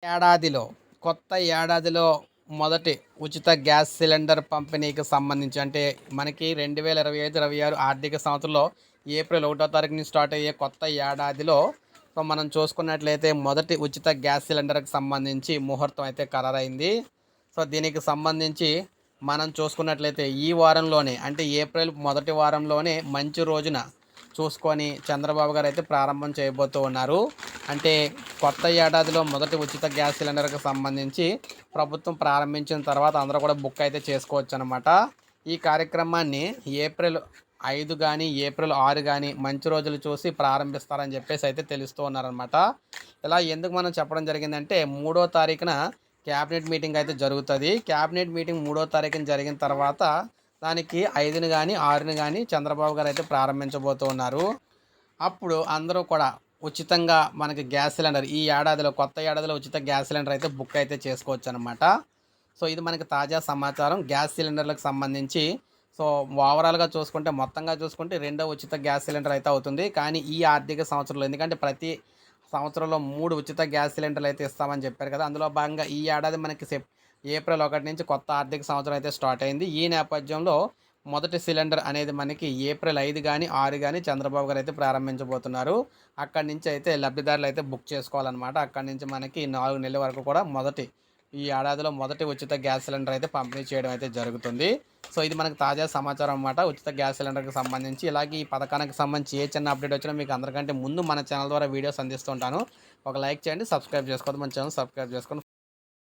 ఏడాదిలో కొత్త ఏడాదిలో మొదటి ఉచిత గ్యాస్ సిలిండర్ పంపిణీకి సంబంధించి అంటే మనకి 2025-26 ఆర్థిక సంవత్సరంలో ఏప్రిల్ 1వ తారీఖు నుంచి స్టార్ట్ అయ్యే కొత్త ఏడాదిలో సో మనం చూసుకున్నట్లయితే మొదటి ఉచిత గ్యాస్ సిలిండర్కి సంబంధించి ముహూర్తం అయితే ఖరారైంది. సో దీనికి సంబంధించి మనం చూసుకున్నట్లయితే ఈ వారంలోనే అంటే ఏప్రిల్ మొదటి వారంలోనే మంచి రోజున చూసుకొని చంద్రబాబు గారు అయితే ప్రారంభం చేయబోతూ ఉన్నారు. అంటే కొత్త ఏడాదిలో మొదటి ఉచిత గ్యాస్ సిలిండర్కి సంబంధించి ప్రభుత్వం ప్రారంభించిన తర్వాత అందరూ కూడా బుక్ అయితే చేసుకోవచ్చు అనమాట. ఈ కార్యక్రమాన్ని ఏప్రిల్ 5 కానీ ఏప్రిల్ 6 కానీ మంచి రోజులు చూసి ప్రారంభిస్తారని చెప్పేసి అయితే తెలుస్తూ ఉన్నారనమాట. ఇలా ఎందుకు మనం చెప్పడం జరిగిందంటే 3వ తారీఖున క్యాబినెట్ మీటింగ్ అయితే జరుగుతుంది. క్యాబినెట్ మీటింగ్ 3వ తారీఖున జరిగిన తర్వాత దానికి 5ని కానీ 6ని కానీ చంద్రబాబు గారు అయితే ప్రారంభించబోతూ ఉన్నారు. అప్పుడు అందరూ కూడా ఉచితంగా మనకి గ్యాస్ సిలిండర్ ఈ ఏడాదిలో కొత్త ఏడాదిలో ఉచిత గ్యాస్ సిలిండర్ అయితే బుక్ అయితే చేసుకోవచ్చు అనమాట. సో ఇది మనకి తాజా సమాచారం గ్యాస్ సిలిండర్లకు సంబంధించి. సో ఓవరాల్గా చూసుకుంటే మొత్తంగా చూసుకుంటే రెండో ఉచిత గ్యాస్ సిలిండర్ అయితే అవుతుంది. కానీ ఈ ఆర్థిక సంవత్సరంలో ఎందుకంటే ప్రతి సంవత్సరంలో 3 ఉచిత గ్యాస్ సిలిండర్లు అయితే ఇస్తామని చెప్పారు కదా, అందులో భాగంగా ఈ ఏడాది మనకి ఏప్రిల్ 1 నుంచి కొత్త ఆర్థిక సంవత్సరం అయితే స్టార్ట్ అయింది. ఈ నేపథ్యంలో మొదటి సిలిండర్ అనేది మనకి ఏప్రిల్ 5 కానీ 6 కానీ చంద్రబాబు గారు అయితే ప్రారంభించబోతున్నారు. అక్కడి నుంచి అయితే లబ్ధిదారులు అయితే బుక్ చేసుకోవాలన్నమాట. అక్కడి నుంచి మనకి 4 నెలల వరకు కూడా ఈ ఏడాదిలో మొదటి ఉచిత గ్యాస్ సిలిండర్ అయితే పంపిణీ చేయడం అయితే జరుగుతుంది. సో ఇది మనకు తాజా సమాచారం అన్నమాట ఉచిత గ్యాస్ సిలిండర్కి సంబంధించి. ఇలాగే ఈ పథకానికి సంబంధించి ఏ చిన్న అప్డేట్ వచ్చినా మీకు అందరికంటే ముందు మన ఛానల్ ద్వారా వీడియోస్ అందిస్తుంటాను. ఒక లైక్ చేయండి, సబ్స్క్రైబ్ చేసుకోవద్దు, మన ఛానల్ సబ్స్క్రైబ్ చేసుకోండి.